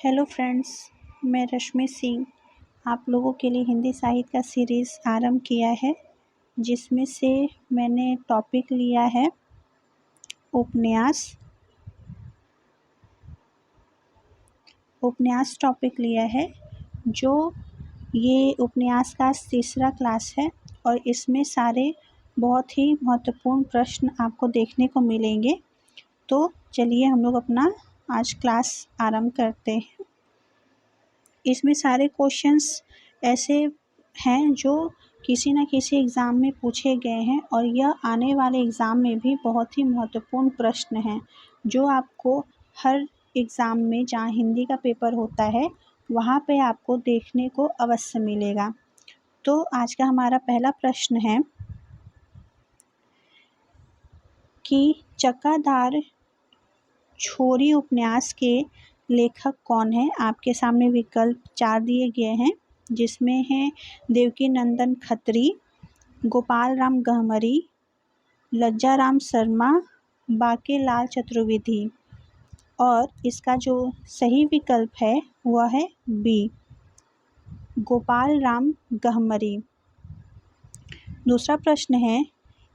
Hello friends, मैं रश्मि सिंह आप लोगों के लिए हिंदी साहित्य का सीरीज़ आरंभ किया है, जिसमें से मैंने टॉपिक लिया है उपन्यास। उपन्यास टॉपिक लिया है जो ये उपन्यास का तीसरा क्लास है और इसमें सारे बहुत ही महत्वपूर्ण प्रश्न आपको देखने को मिलेंगे। तो चलिए हम लोग अपना आज क्लास आरंभ करते हैं। इसमें सारे क्वेश्चंस ऐसे हैं जो किसी न किसी एग्ज़ाम में पूछे गए हैं और यह आने वाले एग्ज़ाम में भी बहुत ही महत्वपूर्ण प्रश्न हैं, जो आपको हर एग्ज़ाम में जहाँ हिंदी का पेपर होता है वहाँ पे आपको देखने को अवश्य मिलेगा। तो आज का हमारा पहला प्रश्न है कि चक्कादार छोरी उपन्यास के लेखक कौन है। आपके सामने विकल्प 4 दिए गए हैं, जिसमें हैं देवकीनंदन खत्री, गोपाल राम गहमरी, लज्जाराम शर्मा, बांकेलाल चतुर्वेदी। और इसका जो सही विकल्प है वह है बी, गोपाल राम गहमरी। दूसरा प्रश्न है,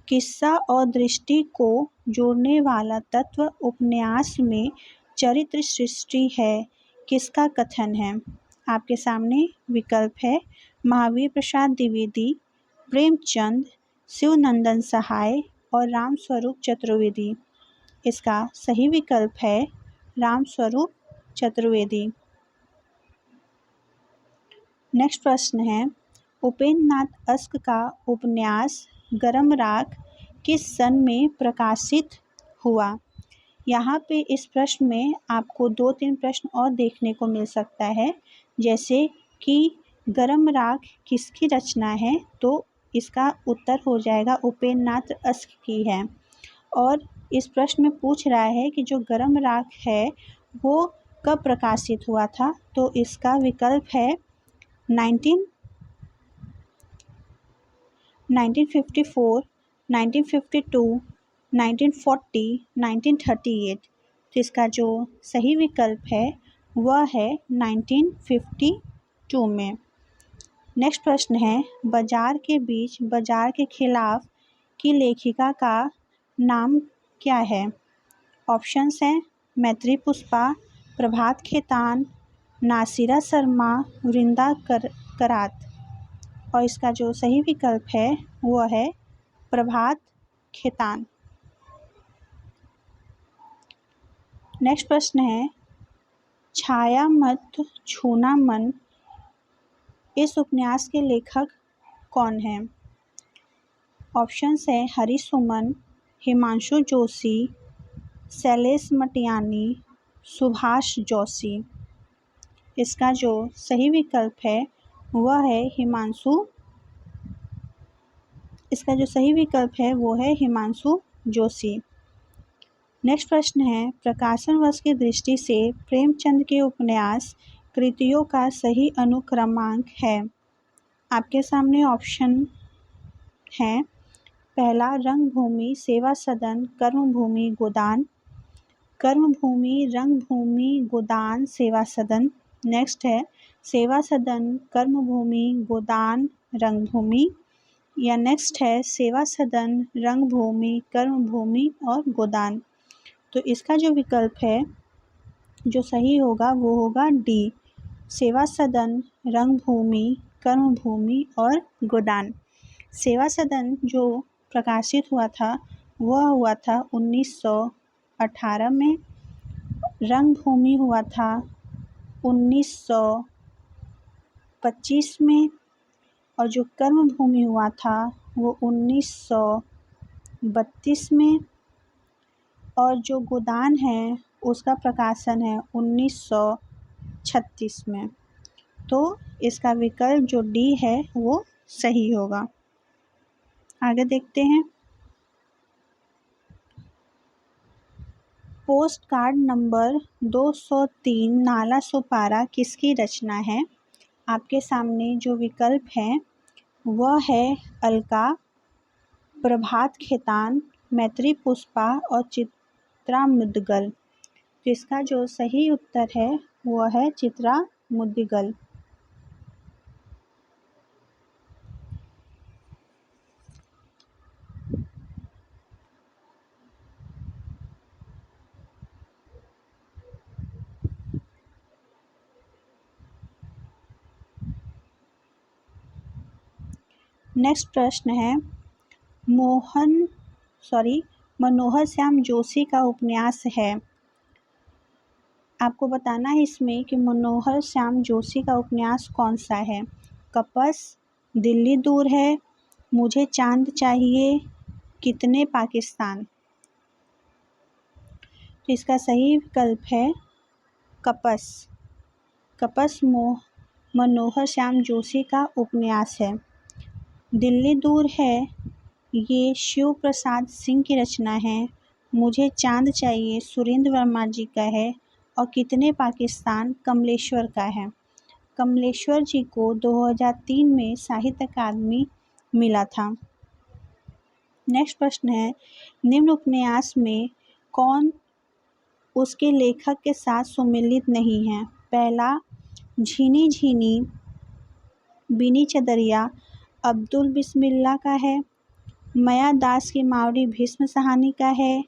किस्सा और दृष्टि को जोड़ने वाला तत्व उपन्यास में चरित्र सृष्टि है, किसका कथन है। आपके सामने विकल्प है महावीर प्रसाद द्विवेदी, प्रेमचंद, शिवनंदन सहाय और रामस्वरूप चतुर्वेदी। इसका सही विकल्प है रामस्वरूप चतुर्वेदी। नेक्स्ट प्रश्न है, उपेंद्र नाथ अस्क का उपन्यास गरम राख किस सन में प्रकाशित हुआ। यहाँ पे इस प्रश्न में आपको 2-3 प्रश्न और देखने को मिल सकता है, जैसे कि गरम राख किसकी रचना है, तो इसका उत्तर हो जाएगा उपेंद्र नाथ अस्क की है। और इस प्रश्न में पूछ रहा है कि जो गरम राख है वो कब प्रकाशित हुआ था, तो इसका विकल्प है 1954, 1952, 1940, 1938। तो इसका जो सही विकल्प है वह है 1952 में। नेक्स्ट प्रश्न है, बाजार के बीच बाजार के खिलाफ की लेखिका का नाम क्या है। ऑप्शंस हैं मैत्री पुष्पा, प्रभात खेतान, नासिरा शर्मा, वृंदा करात। और इसका जो सही विकल्प है वो है प्रभात खेतान। नेक्स्ट प्रश्न है, छाया मत छूना मन इस उपन्यास के लेखक कौन है। ऑप्शंस है हरि सुमन, हिमांशु जोशी, शैलेश मटियानी, सुभाष जोशी। इसका जो सही विकल्प है वह है हिमांशु जोशी। नेक्स्ट प्रश्न है, प्रकाशन वर्ष की दृष्टि से प्रेमचंद के उपन्यास कृतियों का सही अनुक्रमांक है। आपके सामने ऑप्शन है, पहला रंगभूमि, सेवा सदन, कर्मभूमि, गोदान। कर्मभूमि, रंगभूमि, गोदान, सेवा सदन। नेक्स्ट है सेवा सदन, कर्मभूमि, गोदान, रंगभूमि। या नेक्स्ट है सेवा सदन, रंगभूमि, कर्मभूमि और गोदान। तो इसका जो विकल्प है जो सही होगा वो होगा डी, सेवा सदन, रंगभूमि, कर्मभूमि और गोदान। सेवा सदन जो प्रकाशित हुआ था वह हुआ था 1918 में, रंगभूमि हुआ था 1925 में और जो कर्मभूमि हुआ था वो 1932 में और जो गोदान है उसका प्रकाशन है 1936 में। तो इसका विकल्प जो डी है वो सही होगा। आगे देखते हैं, पोस्ट कार्ड नंबर 203 नाला सुपारा किसकी रचना है। आपके सामने जो विकल्प हैं वह है अलका, प्रभात खेतान, मैत्री पुष्पा और चित्रा मुदगल। तो इसका जो सही उत्तर है वो है चित्रा मुद्गल। नेक्स्ट प्रश्न है मनोहर श्याम जोशी का उपन्यास है। आपको बताना है इसमें कि मनोहर श्याम जोशी का उपन्यास कौन सा है। कपस, दिल्ली दूर है, मुझे चांद चाहिए, कितने पाकिस्तान। तो इसका सही विकल्प है कपस। कपस मनोहर श्याम जोशी का उपन्यास है। दिल्ली दूर है ये शिव प्रसाद सिंह की रचना है। मुझे चांद चाहिए सुरेंद्र वर्मा जी का है और कितने पाकिस्तान कमलेश्वर का है। कमलेश्वर जी को 2003 में साहित्य अकादमी मिला था। नेक्स्ट प्रश्न है निम्न उपन्यास में कौन उसके लेखक के साथ सुमिलित नहीं है। पहला, झीनी झीनी बीनी चदरिया अब्दुल बिस्मिल्लाह का है। मया दास की मावड़ी भीष्म साहनी का है।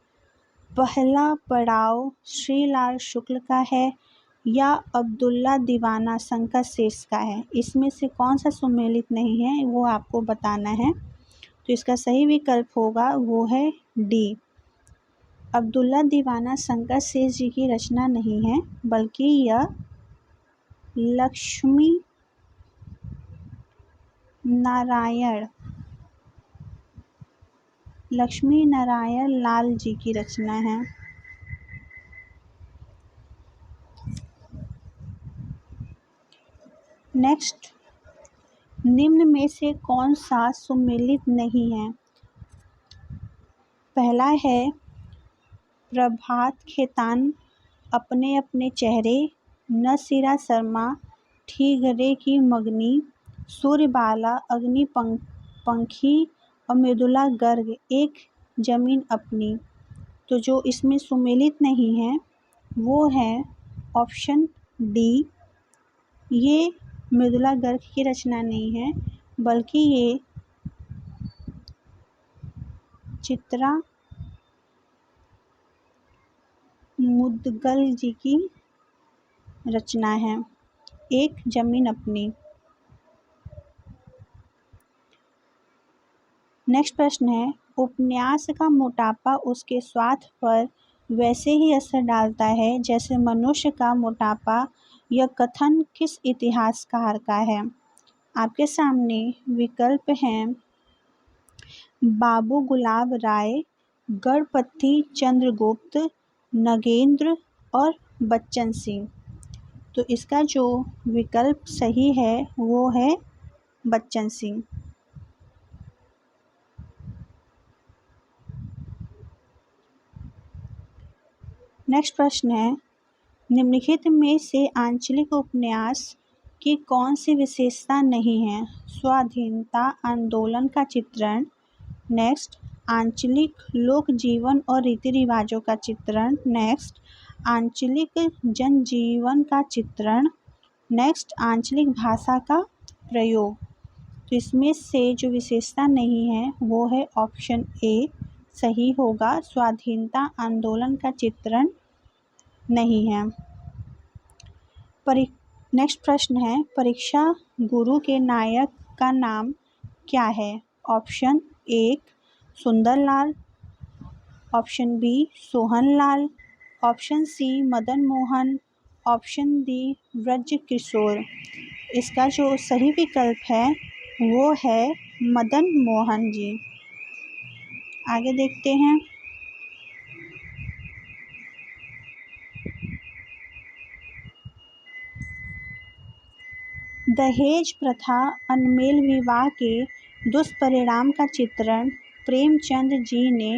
पहला पड़ाव श्रीलाल शुक्ल का है या अब्दुल्ला दीवाना शंकर शेष का है। इसमें से कौन सा सुमेलित नहीं है वो आपको बताना है। तो इसका सही विकल्प होगा वो है डी। अब्दुल्ला दीवाना शंकर शेष जी की रचना नहीं है बल्कि यह लक्ष्मी नारायण लाल जी की रचना है। नेक्स्ट, निम्न में से कौन सा सुमेलित नहीं है। पहला है प्रभात खेतान अपने अपने चेहरे, नसीरा शर्मा ठीगरे की मगनी, सूर्यबाला अग्नि पंखी और मृदुला गर्ग एक जमीन अपनी। तो जो इसमें सुमेलित नहीं है वो है ऑप्शन डी। ये मृदुला गर्ग की रचना नहीं है बल्कि ये चित्रा मुद्गल जी की रचना है एक जमीन अपनी। नेक्स्ट प्रश्न है उपन्यास का मोटापा उसके स्वास्थ्य पर वैसे ही असर डालता है जैसे मनुष्य का मोटापा। यह कथन किस इतिहासकार का है। आपके सामने विकल्प हैं बाबू गुलाब राय, गणपति चंद्रगुप्त, नगेंद्र और बच्चन सिंह। तो इसका जो विकल्प सही है वो है बच्चन सिंह। नेक्स्ट प्रश्न है निम्नलिखित में से आंचलिक उपन्यास की कौन सी विशेषता नहीं है। स्वाधीनता आंदोलन का चित्रण। नेक्स्ट, आंचलिक लोक जीवन और रीति रिवाजों का चित्रण। नेक्स्ट, आंचलिक जनजीवन का चित्रण। नेक्स्ट, आंचलिक भाषा का प्रयोग। तो इसमें से जो विशेषता नहीं है वो है ऑप्शन ए सही होगा। स्वाधीनता आंदोलन का चित्रण नहीं है। नेक्स्ट प्रश्न है परीक्षा गुरु के नायक का नाम क्या है। ऑप्शन एक Sunderlal, option b Sohanlal, option c Madan Mohan, option d Braj Kishore. इसका जो सही विकल्प है वो है मदन मोहन जी। आगे देखते हैं। दहेज प्रथा अनमेल विवाह के दुष्परिणाम का चित्रण प्रेमचंद जी ने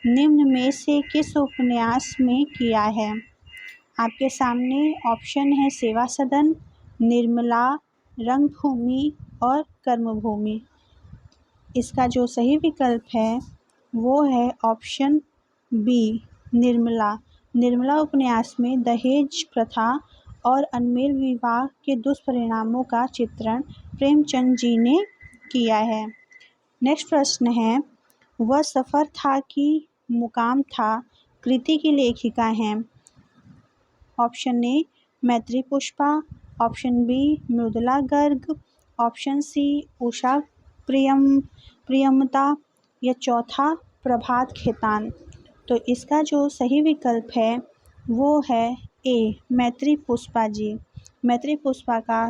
निम्न में से किस उपन्यास में किया है। आपके सामने ऑप्शन है सेवा सदन, निर्मला, रंगभूमि और कर्मभूमि। इसका जो सही विकल्प है वो है ऑप्शन बी निर्मला। निर्मला उपन्यास में दहेज प्रथा और अनमेल विवाह के दुष्परिणामों का चित्रण प्रेमचंद जी ने किया है। नेक्स्ट प्रश्न है, वह सफ़र था कि मुकाम था कृति की लेखिका हैं। Option a Maitreyi Pushpa, option b Mridula Garg, option c Usha Priyamvada या चौथा प्रभात खेतान। तो इसका जो सही विकल्प है वो है ए मैत्री पुष्पा जी। मैत्री पुष्पा का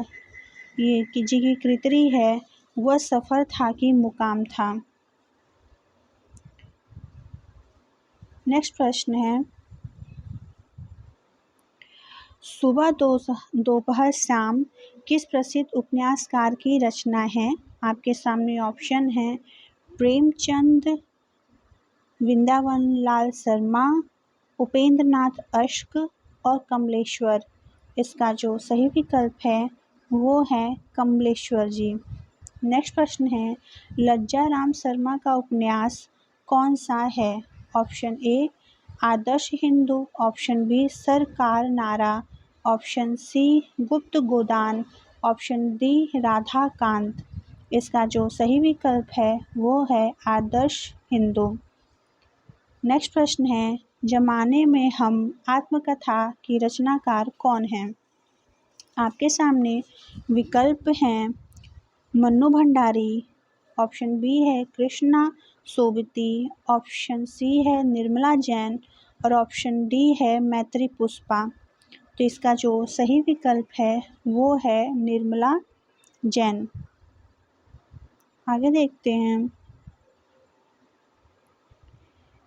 ये जी की कृति है वह सफ़र था कि मुकाम था। नेक्स्ट प्रश्न है, सुबह दोपहर शाम किस प्रसिद्ध उपन्यासकार की रचना है। आपके सामने ऑप्शन है प्रेमचंद, वृंदावन लाल शर्मा, उपेंद्र नाथ अश्क और कमलेश्वर। इसका जो सही विकल्प है वो है कमलेश्वर जी। नेक्स्ट प्रश्न है, लज्जा राम शर्मा का उपन्यास कौन सा है। Option A Adarsh Hindu, option B सरकार नारा, ऑप्शन सी गुप्त Godan, option D Radhakant. इसका जो सही विकल्प है वो है आदर्श हिंदू। नेक्स्ट प्रश्न है, जमाने में हम आत्मकथा की रचनाकार कौन हैं। आपके सामने विकल्प हैं मन्नू भंडारी, ऑप्शन बी है कृष्णा सोबती, ऑप्शन सी है निर्मला जैन और ऑप्शन डी है मैत्री पुष्पा। तो इसका जो सही विकल्प है वो है निर्मला जैन। आगे देखते हैं,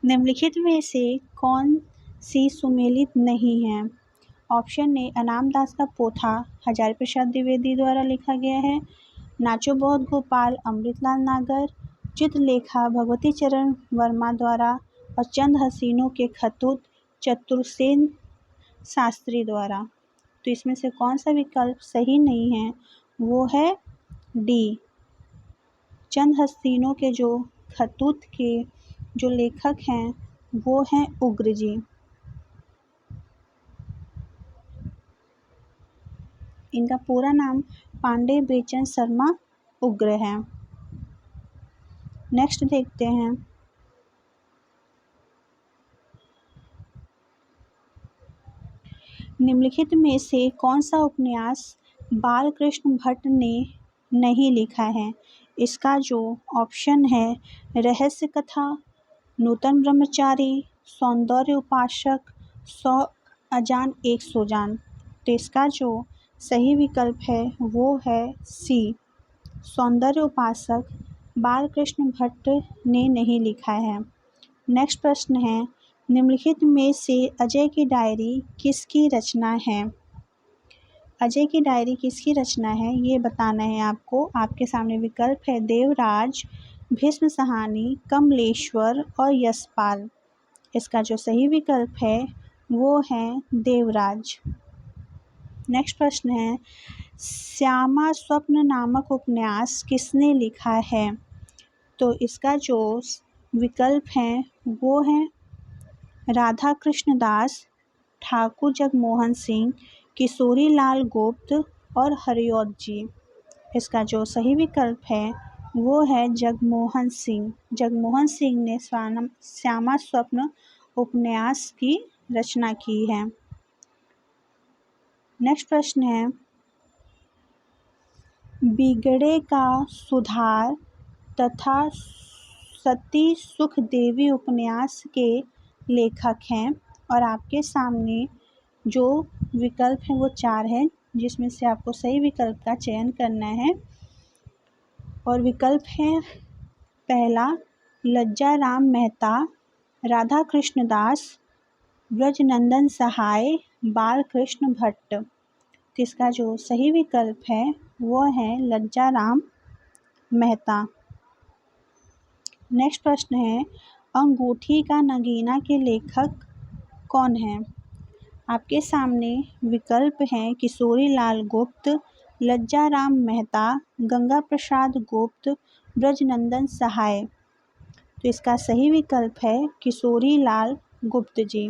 निम्नलिखित में से कौन सी सुमेलित नहीं है। ऑप्शन ए अनाम दास का पोथा हजारी प्रसाद द्विवेदी द्वारा लिखा गया है, नाचो बहुत गोपाल अमृतलाल नागर, चित्रलेखा भगवती चरण वर्मा द्वारा और चंद हसीनों के खतूत चतुर्सेन शास्त्री द्वारा। तो इसमें से कौन सा विकल्प सही नहीं है वो है डी। चंद हसीनों के जो खतूत के जो लेखक हैं वो हैं उग्र जी। इनका पूरा नाम पांडे बेचन शर्मा उग्र है। नेक्स्ट देखते हैं, निम्नलिखित में से कौन सा उपन्यास बालकृष्ण भट्ट ने नहीं लिखा है। इसका जो ऑप्शन है रहस्य कथा, नूतन ब्रह्मचारी, सौंदर्य उपासक, 100 अजान 100 जान। तो इसका जो सही विकल्प है वो है सी सौंदर्य उपासक बालकृष्ण भट्ट ने नहीं लिखा है। नेक्स्ट प्रश्न है, निम्नलिखित में से अजय की डायरी किसकी रचना है। अजय की डायरी किसकी रचना है ये बताना है आपको। आपके सामने विकल्प है देवराज, भीष्म सहानी, कमलेश्वर और यशपाल। इसका जो सही विकल्प है वो है देवराज। नेक्स्ट प्रश्न है, श्यामा स्वप्न नामक उपन्यास किसने लिखा है। तो इसका जो विकल्प है वो है राधा कृष्ण दास, ठाकुर जगमोहन सिंह, किशोरी लाल गुप्त और हरिऔध जी। इसका जो सही विकल्प है वो है जगमोहन सिंह। जगमोहन सिंह ने श्यामा स्वप्न उपन्यास की रचना की है। नेक्स्ट प्रश्न है, बिगड़े का सुधार तथा सती सुखदेवी उपन्यास के लेखक हैं और आपके सामने जो विकल्प हैं वो 4 हैं जिसमें से आपको सही विकल्प का चयन करना है। और विकल्प है पहला लज्जा राम मेहता, राधा कृष्ण दास, ब्रजनंदन सहाय, बालकृष्ण भट्ट। इसका जो सही विकल्प है वो है लज्जा राम मेहता। नेक्स्ट प्रश्न है, अंगूठी का नगीना के लेखक कौन है। आपके सामने विकल्प हैं किशोरी लाल गुप्त, लज्जा राम मेहता, गंगा प्रसाद गुप्त, ब्रजनंदन सहाय। तो इसका सही विकल्प है किशोरी लाल गुप्त जी।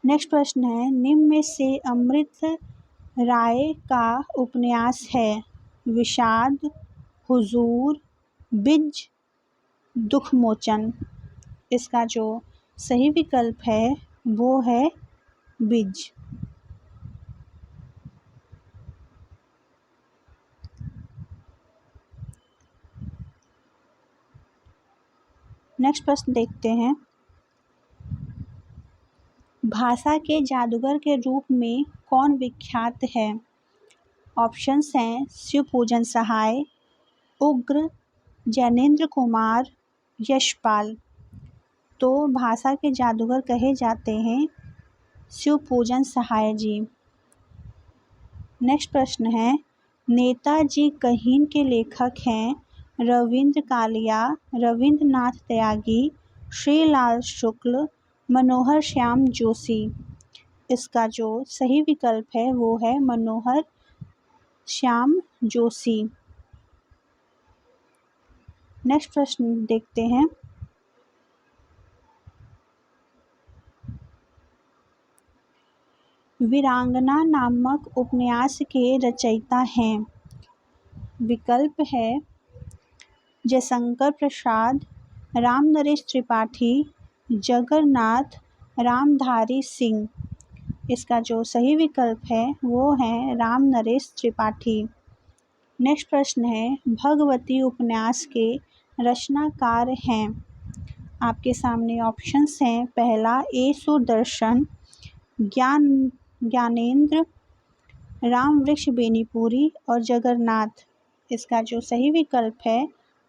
नेक्स्ट प्रश्न है, निम्न में से अमृत राय का उपन्यास है? विषाद, हुजूर, बिज, दुखमोचन। इसका जो सही विकल्प है वो है बिज। नेक्स्ट प्रश्न देखते हैं, भाषा के जादूगर के रूप में कौन विख्यात है? ऑप्शंस हैं शिवपूजन सहाय, उग्र, जैनेन्द्र कुमार, यशपाल। तो भाषा के जादूगर कहे जाते हैं शिवपूजन सहाय जी। नेक्स्ट प्रश्न है, नेताजी कहीन के लेखक हैं रविंद्र कालिया, रविंद्रनाथ त्यागी, श्रीलाल शुक्ल, मनोहर श्याम जोशी। इसका जो सही विकल्प है वो है मनोहर श्याम जोशी। नेक्स्ट प्रश्न देखते हैं, वीरांगना नामक उपन्यास के रचयिता हैं? विकल्प है जयशंकर प्रसाद, रामनरेश त्रिपाठी, जगन्नाथ रामधारी सिंह। इसका जो सही विकल्प है वो है रामनरेश त्रिपाठी। नेक्स्ट प्रश्न है, भगवती उपन्यास के रचनाकार हैं? आपके सामने ऑप्शंस हैं, पहला ए सुदर्शन, ज्ञानेंद्र, रामवृक्ष बेनीपुरी और जगन्नाथ। इसका जो सही विकल्प है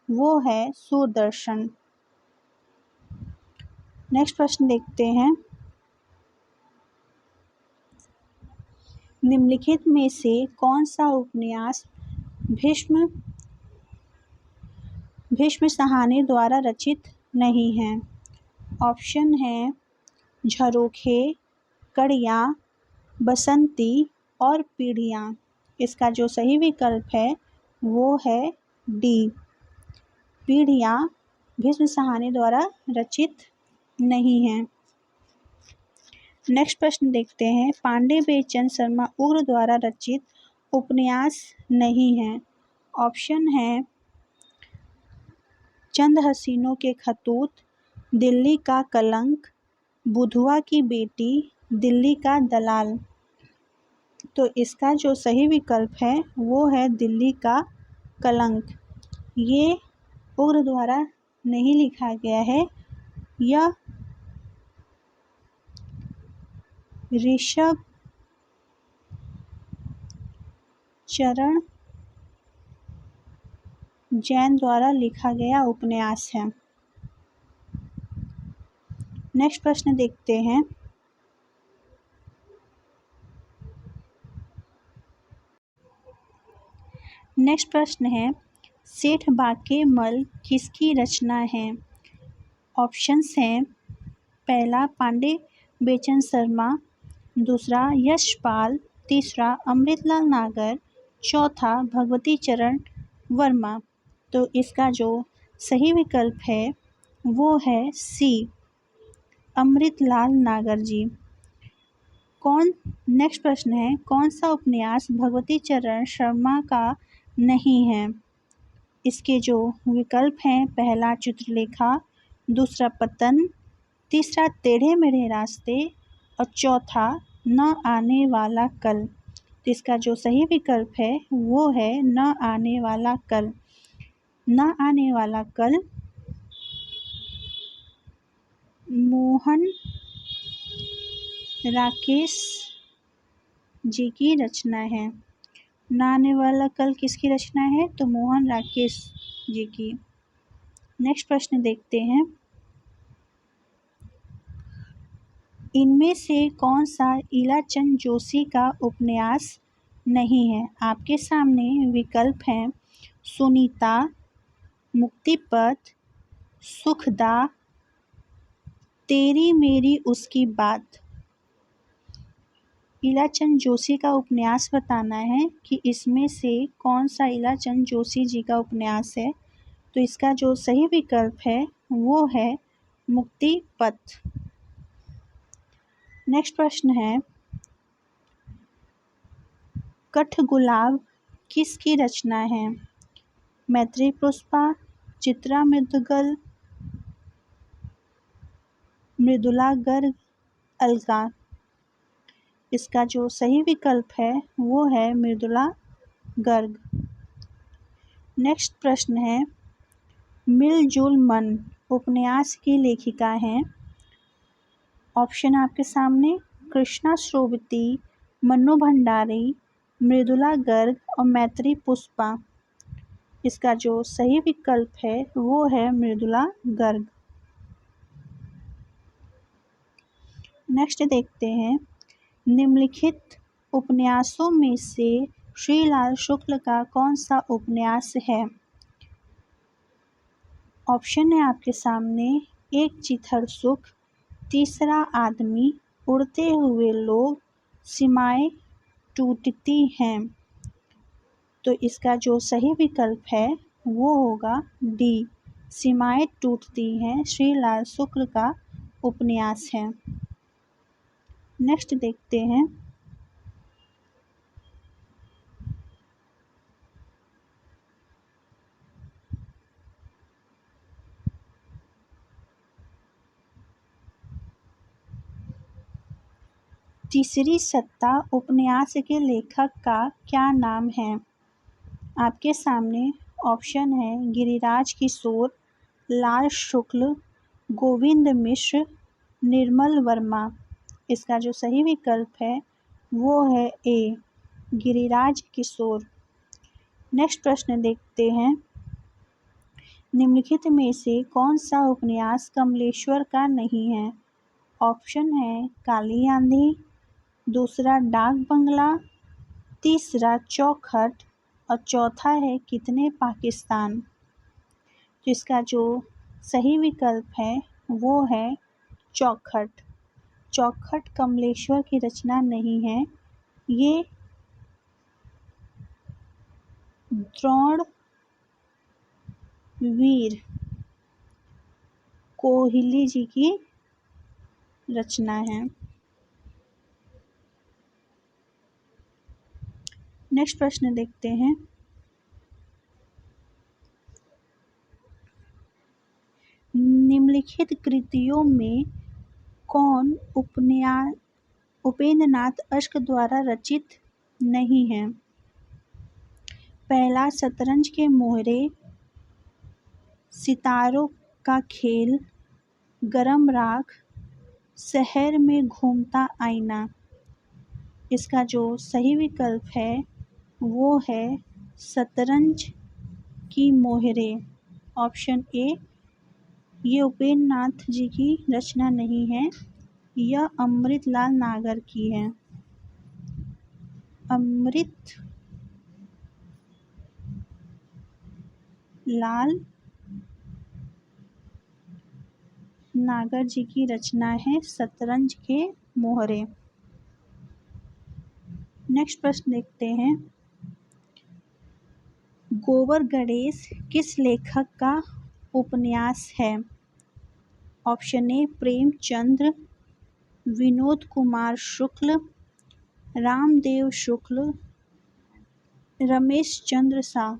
वो है सुदर्शन। नेक्स्ट प्रश्न देखते हैं, निम्नलिखित में से कौन सा उपन्यास भीष्म साहनी द्वारा रचित नहीं है? ऑप्शन है झरोखे, कड़ियाँ, बसंती और पीढ़ियाँ। इसका जो सही विकल्प है वो है डी, पीढ़ियाँ भीष्म साहनी द्वारा रचित नहीं है। नेक्स्ट प्रश्न देखते हैं, पांडे बेचन शर्मा उग्र द्वारा रचित उपन्यास नहीं है? ऑप्शन है चंद हसीनों के खतूत, दिल्ली का कलंक, बुधवा की बेटी, दिल्ली का दलाल। तो इसका जो सही विकल्प है वो है दिल्ली का कलंक। ये उग्र द्वारा नहीं लिखा गया है, यह ऋषभ चरण जैन द्वारा लिखा गया उपन्यास है। नेक्स्ट प्रश्न देखते हैं, नेक्स्ट प्रश्न है, सेठ बाके मल किसकी रचना है? ऑप्शंस हैं, पहला पांडे बेचन शर्मा, दूसरा यशपाल, तीसरा अमृतलाल नागर, चौथा भगवती चरण वर्मा। तो इसका जो सही विकल्प है वो है सी, अमृतलाल नागर जी। नेक्स्ट प्रश्न है, कौन सा उपन्यास भगवती चरण शर्मा का नहीं है? इसके जो विकल्प हैं, पहला चित्रलेखा, दूसरा पतन, तीसरा टेढ़े मेढ़े रास्ते और चौथा न आने वाला कल। तो इसका जो सही विकल्प है वो है न आने वाला कल। न आने वाला कल मोहन राकेश जी की रचना है। न आने वाला कल किसकी रचना है? तो मोहन राकेश जी की। नेक्स्ट प्रश्न देखते हैं, इनमें से कौन सा ईलाचंद जोशी का उपन्यास नहीं है? आपके सामने विकल्प हैं, सुनीता, मुक्तिपथ, सुखदा, तेरी मेरी उसकी बात। ईलाचंद जोशी का उपन्यास बताना है कि इसमें से कौन सा ईलाचंद जोशी जी का उपन्यास है। तो इसका जो सही विकल्प है वो है मुक्तिपथ। नेक्स्ट प्रश्न है, कठगुलाब किसकी रचना है? मैत्री पुष्पा, चित्रा मुद्गल, मृदुला गर्ग, अलका। इसका जो सही विकल्प है वो है मृदुला गर्ग। नेक्स्ट प्रश्न है, मिलजुल मन उपन्यास की लेखिका हैं? ऑप्शन आपके सामने, कृष्णा श्रोवती, मन्नू भंडारी, मृदुला गर्ग और मैत्री पुष्पा। इसका जो सही विकल्प है वो है मृदुला गर्ग। नेक्स्ट देखते हैं, निम्नलिखित उपन्यासों में से श्रीलाल शुक्ल का कौन सा उपन्यास है? ऑप्शन है आपके सामने, एक चिथड़ सुख, तीसरा आदमी, उड़ते हुए लोग, सीमाएं टूटती हैं। तो इसका जो सही विकल्प है वो होगा डी, सीमाएं टूटती हैं, श्रीलाल शुक्ल का उपन्यास है। नेक्स्ट देखते हैं, तीसरी सत्ता उपन्यास के लेखक का क्या नाम है? आपके सामने ऑप्शन है, गिरिराज किशोर, लाल शुक्ल, गोविंद मिश्र, निर्मल वर्मा। इसका जो सही विकल्प है वो है ए, गिरिराज किशोर। नेक्स्ट प्रश्न देखते हैं, निम्नलिखित में से कौन सा उपन्यास कमलेश्वर का नहीं है? ऑप्शन है, काली आंधी, दूसरा डाक बंगला, तीसरा चौखट और चौथा है कितने पाकिस्तान। तो इसका जो सही विकल्प है वो है चौखट। चौखट कमलेश्वर की रचना नहीं है, ये द्रोण वीर कोहली जी की रचना है। नेक्स्ट प्रश्न देखते हैं, निम्नलिखित कृतियों में कौन उपन्यास उपेंद्रनाथ अश्क द्वारा रचित नहीं है? पहला शतरंज के मोहरे, सितारों का खेल, गरम राख, शहर में घूमता आईना। इसका जो सही विकल्प है वो है शतरंज की मोहरे, ऑप्शन ए। ये उपेंद्रनाथ जी की रचना नहीं है, यह अमृतलाल नागर की है। अमृत लाल नागर जी की रचना है शतरंज के मोहरे। नेक्स्ट प्रश्न देखते हैं, गोबर गणेश किस लेखक का उपन्यास है? ऑप्शन ए, प्रेमचंद्र, विनोद कुमार शुक्ल, रामदेव शुक्ल, रमेश चंद्र शाह।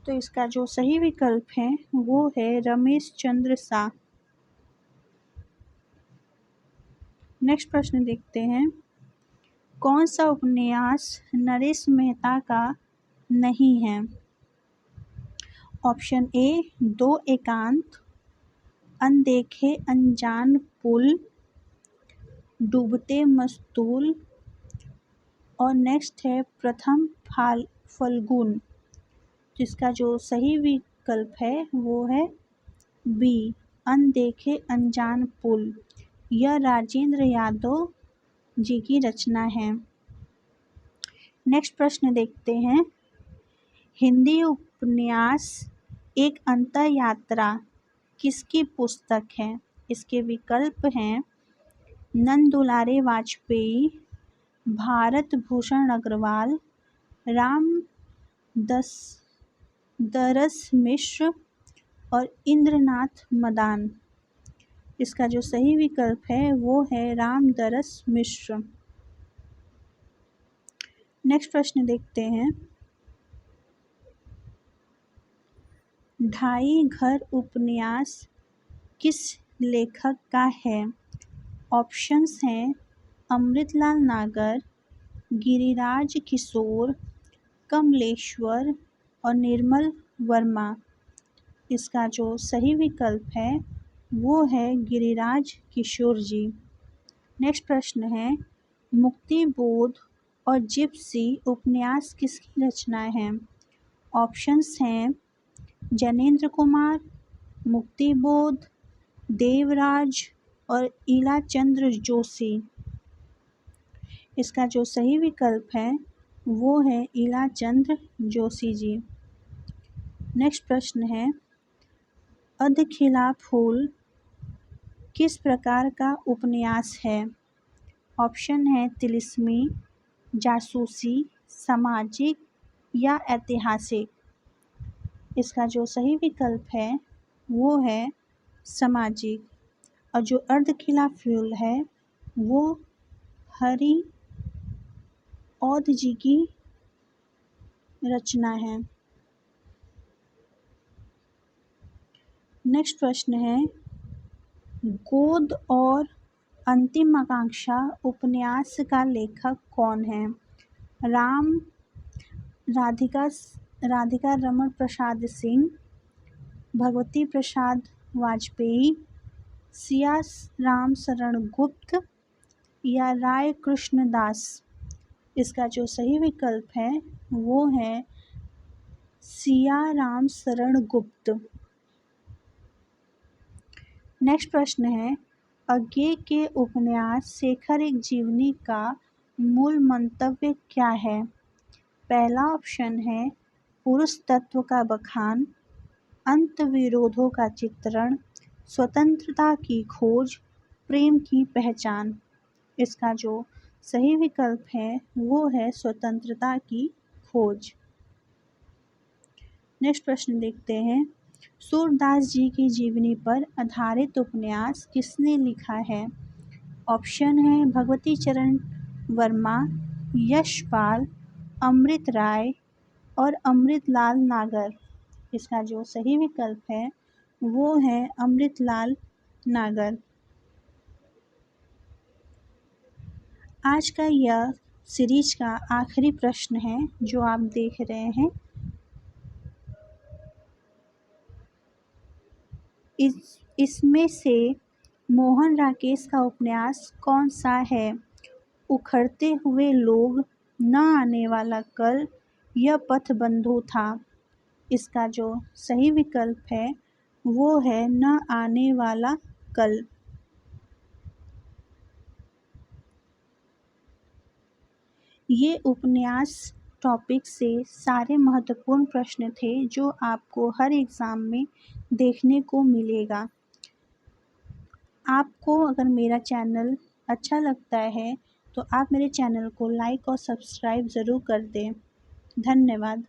तो इसका जो सही विकल्प है वो है रमेश चंद्र शाह। नेक्स्ट प्रश्न देखते हैं, कौन सा उपन्यास नरेश मेहता का नहीं है? ऑप्शन ए, दो एकांत, अनदेखे अनजान पुल, डूबते मस्तूल और नेक्स्ट है प्रथम फल्गुन। जिसका जो सही विकल्प है वो है बी, अनदेखे अनजान पुल। यह राजेंद्र यादव जी की रचना है। नेक्स्ट प्रश्न देखते हैं, हिंदी उपन्यास एक अंतर यात्रा किसकी पुस्तक है? इसके विकल्प हैं, नंद दुलारे वाजपेयी, भारत भूषण अग्रवाल, राम दरस मिश्र और इंद्रनाथ मदान। इसका जो सही विकल्प है वो है रामदरस मिश्र। नेक्स्ट प्रश्न देखते हैं। ढाई घर उपन्यास किस लेखक का है? ऑप्शंस हैं अमृतलाल नागर, गिरिराज किशोर, कमलेश्वर और निर्मल वर्मा। इसका जो सही विकल्प है वो है गिरिराज किशोर जी। नेक्स्ट प्रश्न है मुक्तिबोध और जिप्सी उपन्यास किसकी रचनाएं हैं? ऑप्शंस हैं जनेंद्र कुमार, मुक्तिबोध, देवराज और ईलाचंद्र जोशी। इसका जो सही विकल्प है वो है ईलाचंद्र जोशी जी। नेक्स्ट प्रश्न है अधखिला फूल किस प्रकार का उपन्यास है? ऑप्शन है तिलिस्मी, जासूसी, सामाजिक या ऐतिहासिक। इसका जो सही विकल्प है वो है सामाजिक। और जो अर्धखिला फूल है वो हरि औध जी की रचना है। नेक्स्ट प्रश्न है गोद और अंतिम आकांक्षा उपन्यास का लेखक कौन है? राम राधिका राधिका रमण प्रसाद सिंह, भगवती प्रसाद वाजपेयी, सिया राम शरण गुप्त या राय कृष्ण दास। इसका जो सही विकल्प है वो है सिया राम शरण गुप्त। नेक्स्ट प्रश्न है अज्ञे के उपन्यास शेखर एक जीवनी का मूल मंतव्य क्या है? पहला ऑप्शन है पुरुष तत्व का बखान, अंत विरोधों का चित्रण, स्वतंत्रता की खोज, प्रेम की पहचान। इसका जो सही विकल्प है वो है स्वतंत्रता की खोज। नेक्स्ट प्रश्न देखते हैं सूरदास जी की जीवनी पर आधारित उपन्यास किसने लिखा है? ऑप्शन है भगवती चरण वर्मा, यशपाल, अमृत राय और अमृतलाल नागर। इसका जो सही विकल्प है वो है अमृतलाल नागर। आज का यह सीरीज का आखिरी प्रश्न है जो आप देख रहे हैं। इसमें से मोहन राकेश का उपन्यास कौन सा है? उखड़ते हुए लोग, न आने वाला कल, यह पथबंधु था। इसका जो सही विकल्प है वो है न आने वाला कल। ये उपन्यास टॉपिक से सारे महत्वपूर्ण प्रश्न थे जो आपको हर एग्ज़ाम में देखने को मिलेगा। आपको अगर मेरा चैनल अच्छा लगता है तो आप मेरे चैनल को लाइक और सब्सक्राइब ज़रूर कर दें। धन्यवाद।